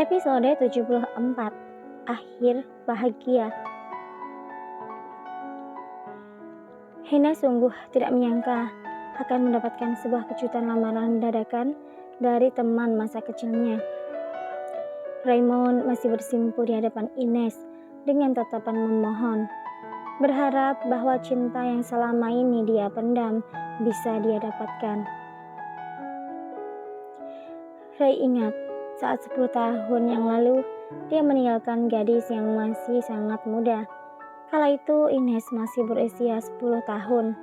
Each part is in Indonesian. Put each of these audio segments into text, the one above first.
Episode 74. Akhir bahagia. Hina sungguh tidak menyangka akan mendapatkan sebuah kejutan lamaran dadakan dari teman masa kecilnya. Raymond masih bersimpu di hadapan Ines dengan tatapan memohon, berharap bahwa cinta yang selama ini dia pendam bisa dia dapatkan. Ray ingat saat 10 tahun yang lalu dia meninggalkan gadis yang masih sangat muda. Kala itu Ines masih berusia 10 tahun.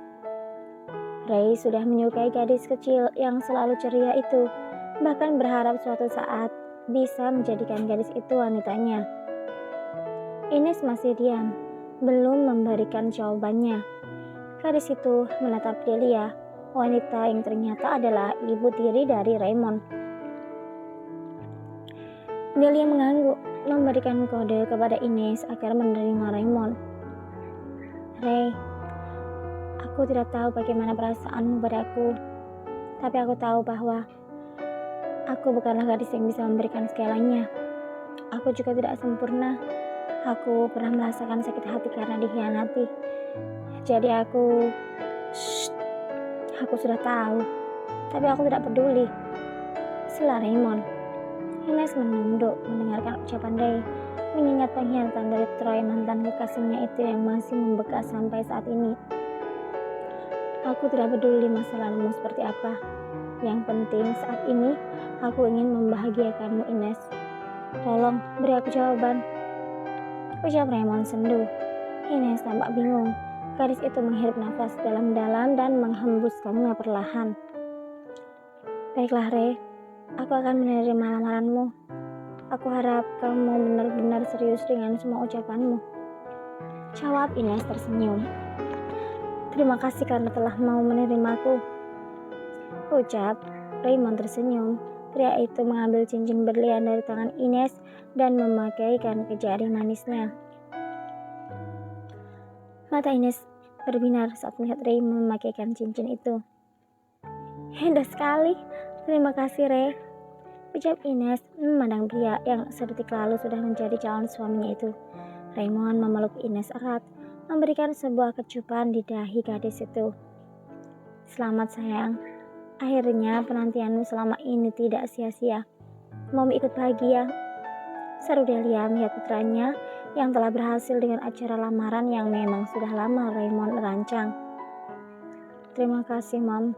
Ray sudah menyukai gadis kecil yang selalu ceria itu, bahkan berharap suatu saat bisa menjadikan gadis itu wanitanya. Ines masih diam, belum memberikan jawabannya. Gadis itu menatap Delia, wanita yang ternyata adalah ibu tiri dari Raymond. Delia mengangguk, memberikan kode kepada Ines agar menerima Raymond. Ray, aku tidak tahu bagaimana perasaanmu padaku, tapi aku tahu bahwa aku bukanlah gadis yang bisa memberikan segalanya. Aku juga tidak sempurna. Aku pernah merasakan sakit hati karena dikhianati. Jadi aku sudah tahu, tapi aku tidak peduli. Sela Raymond. Ines menunduk mendengarkan ucapan Ray, mengingat pengkhianatan dari Troy, mantan kekasihnya itu yang masih membekas sampai saat ini. Aku tidak peduli masa lalumu seperti apa. Yang penting saat ini aku ingin membahagiakanmu, Ines. Tolong beri aku jawaban, ucap Raymond sendu. Ines tampak bingung. Gadis itu menghirup nafas dalam-dalam dan menghembuskannya perlahan. Baiklah Ray, aku akan menerima lamaranmu. Aku harap kamu benar-benar serius dengan semua ucapanmu, jawab Ines tersenyum. Terima kasih karena telah mau menerimaku, ucap Raymond tersenyum. Pria itu mengambil cincin berlian dari tangan Ines dan memakaikan ke jari manisnya. Mata Ines berbinar saat melihat Ray memakaikan cincin itu. Indah sekali. Terima kasih Ray, ucap Ines memandang pria yang sedetik lalu sudah menjadi calon suaminya itu. Raymond memeluk Ines erat, memberikan sebuah kecupan di dahi gadis itu. Selamat sayang, akhirnya penantianmu selama ini tidak sia-sia. Mau ikut bahagia? Seru Delia melihat putranya yang telah berhasil dengan acara lamaran yang memang sudah lama Raymond rancang. Terima kasih Mom.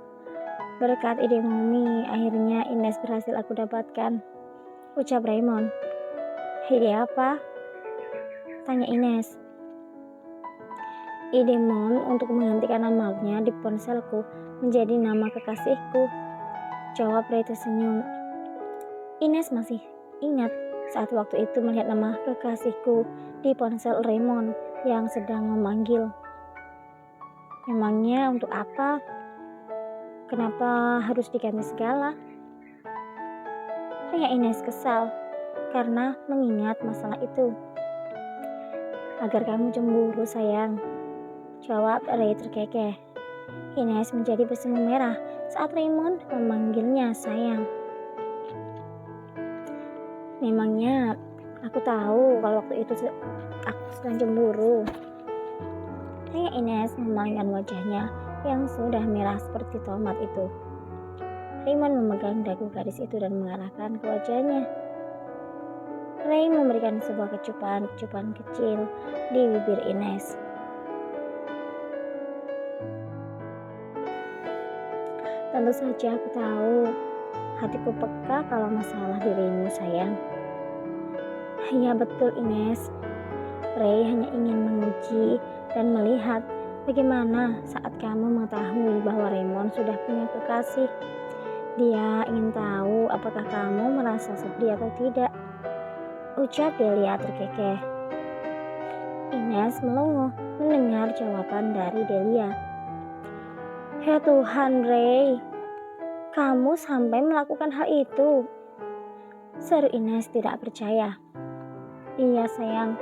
Berkat ide Mami, akhirnya Ines berhasil aku dapatkan, ucap Raymond. Ide apa? Tanya Ines. Ide Mom untuk menggantikan namanya di ponselku menjadi nama kekasihku, jawab Ray tersenyum. Ines masih ingat saat waktu itu melihat nama kekasihku di ponsel Raymond yang sedang memanggil. Memangnya untuk apa? Kenapa harus diganti segala? Tanya Ines kesal karena mengingat masalah itu. Agar kamu cemburu sayang, jawab Ray terkekeh. Ines menjadi bersemu merah saat Raymond memanggilnya sayang. Memangnya aku tahu kalau waktu itu aku sedang cemburu? Tanya Ines memalingkan wajahnya yang sudah merah seperti tomat itu. Raymond memegang dagu gadis itu dan mengarahkan ke wajahnya. Ray memberikan sebuah kecupan kecil di bibir Ines. Tentu saja aku tahu, hatiku peka kalau masalah dirimu sayang. Iya betul Ines. Ray hanya ingin menguji dan melihat bagaimana saat kamu mengetahui bahwa Raymond sudah punya kekasih. Dia ingin tahu apakah kamu merasa sedih atau tidak, ucap Delia terkekeh. Ines melongo mendengar jawaban dari Delia. Ya Tuhan Ray, kamu sampai melakukan hal itu, seru Ines tidak percaya. Iya sayang,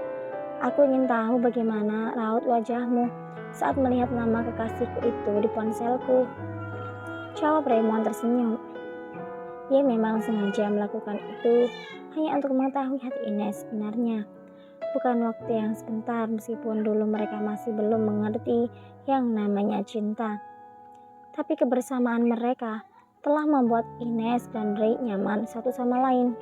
aku ingin tahu bagaimana raut wajahmu saat melihat nama kekasihku itu di ponselku, jawab Raymond tersenyum. Dia memang sengaja melakukan itu hanya untuk mengetahui hati Ines sebenarnya. Bukan waktu yang sebentar meskipun dulu mereka masih belum mengerti yang namanya cinta. Tapi kebersamaan mereka telah membuat Ines dan Ray nyaman satu sama lain.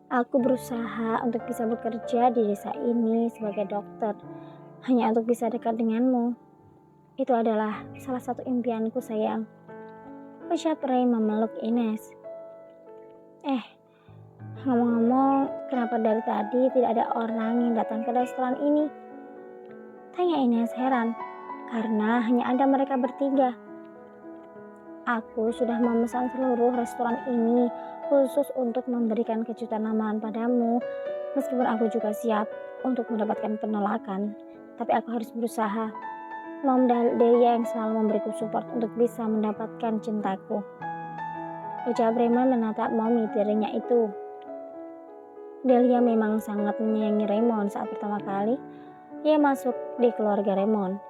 Aku berusaha untuk bisa bekerja di desa ini sebagai dokter, hanya untuk bisa dekat denganmu. Itu adalah salah satu impianku sayang, ucap Ray memeluk Ines. Ngomong-ngomong, kenapa dari tadi tidak ada orang yang datang ke restoran ini? Tanya Ines heran, karena hanya ada mereka bertiga. Aku sudah memesan seluruh restoran ini khusus untuk memberikan kejutan lamaran padamu. Meskipun aku juga siap untuk mendapatkan penolakan, tapi aku harus berusaha. Mom Delia yang selalu memberiku support untuk bisa mendapatkan cintaku. Ucap Raymond menatap mommy tirinya itu. Delia memang sangat menyayangi Raymond saat pertama kali ia masuk di keluarga Raymond.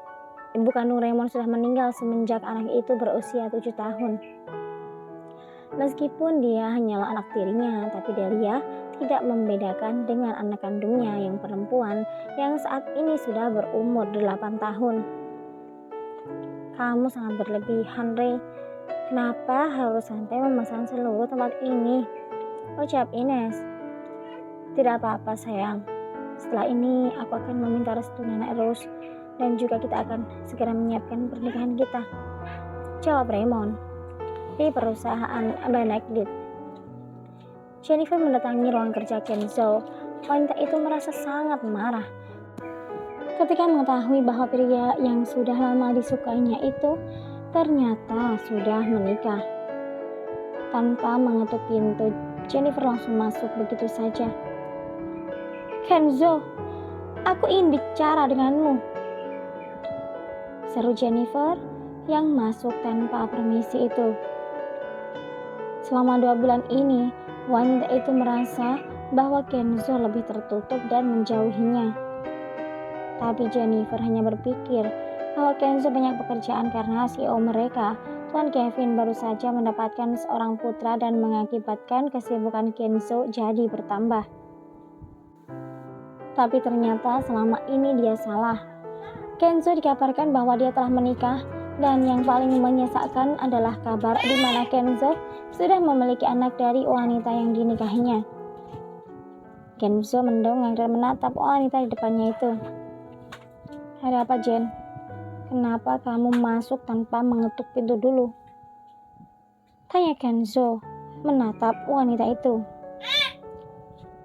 Ibu kandung Raymond sudah meninggal semenjak anak itu berusia 7 tahun. Meskipun dia hanyalah anak tirinya, tapi Delia tidak membedakan dengan anak kandungnya yang perempuan yang saat ini sudah berumur 8 tahun. Kamu sangat berlebihan, Ray. Kenapa harus sampai memesan seluruh tempat ini? Ucap Ines. Tidak apa-apa sayang. Setelah ini aku akan meminta restu Nenek Rose dan juga kita akan segera menyiapkan pernikahan kita. Jawab Raymond. Di perusahaan Benedict. Jennifer mendatangi ruang kerja Kenzo. Wanita itu merasa sangat marah ketika mengetahui bahwa pria yang sudah lama disukainya itu ternyata sudah menikah. Tanpa mengetuk pintu, Jennifer langsung masuk begitu saja. Kenzo, aku ingin bicara denganmu, seru Jennifer yang masuk tanpa permisi itu. Selama 2 bulan ini, wanita itu merasa bahwa Kenzo lebih tertutup dan menjauhinya. Tapi Jennifer hanya berpikir bahwa Kenzo banyak pekerjaan karena CEO mereka, Tuan Kevin, baru saja mendapatkan seorang putra dan mengakibatkan kesibukan Kenzo jadi bertambah. Tapi ternyata selama ini dia salah. Kenzo dikabarkan bahwa dia telah menikah dan yang paling menyesakkan adalah kabar di mana Kenzo sudah memiliki anak dari wanita yang dinikahinya. Kenzo mendongeng dan menatap wanita di depannya itu. Ada apa, Jen? Kenapa kamu masuk tanpa mengetuk pintu dulu? Tanya Kenzo menatap wanita itu.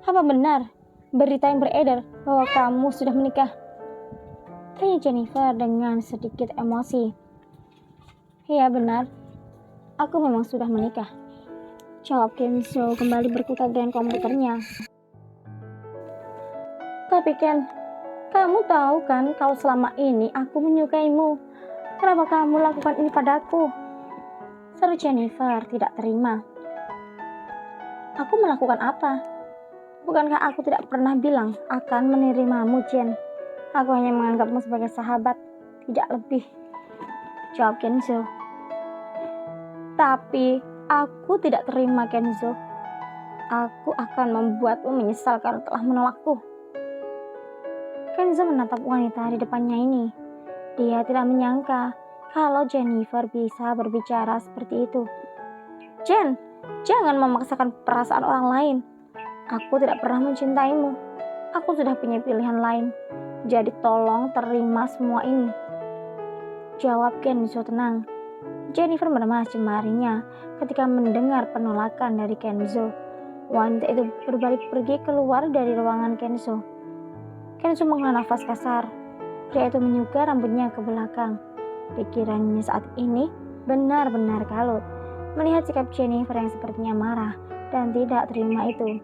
Apa benar berita yang beredar bahwa kamu sudah menikah? Tanya Jennifer dengan sedikit emosi. Iya benar, aku memang sudah menikah, jawab Kenzo kembali berkutat dengan komputernya. Tapi Ken, kamu tahu kan kalau selama ini aku menyukaimu. Kenapa kamu lakukan ini padaku? Seru Jennifer tidak terima. Aku melakukan apa? Bukankah aku tidak pernah bilang akan menerimamu, Jen? Aku hanya menganggapmu sebagai sahabat, tidak lebih, jawab Kenzo. Tapi aku tidak terima, Kenzo. Aku akan membuatmu menyesal karena telah menolakku. Kenzo menatap wanita di depannya ini. Dia tidak menyangka kalau Jennifer bisa berbicara seperti itu. Jen, jangan memaksakan perasaan orang lain. Aku tidak pernah mencintaimu. Aku sudah punya pilihan lain. Jadi tolong terima semua ini, jawab Kenzo tenang. Jennifer meremas jemarinya ketika mendengar penolakan dari Kenzo. Wanita itu berbalik pergi keluar dari ruangan Kenzo. Kenzo menghela nafas kasar. Pria itu menyuka rambutnya ke belakang. Pikirannya saat ini benar-benar kalut melihat sikap Jennifer yang sepertinya marah dan tidak terima itu.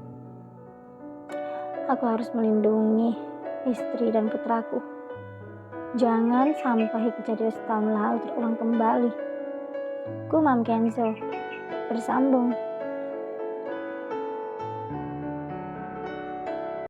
Aku harus melindungi istri dan putraku. Jangan sampai kejadian setahun lalu terulang kembali, gumam Kenzo. Bersambung.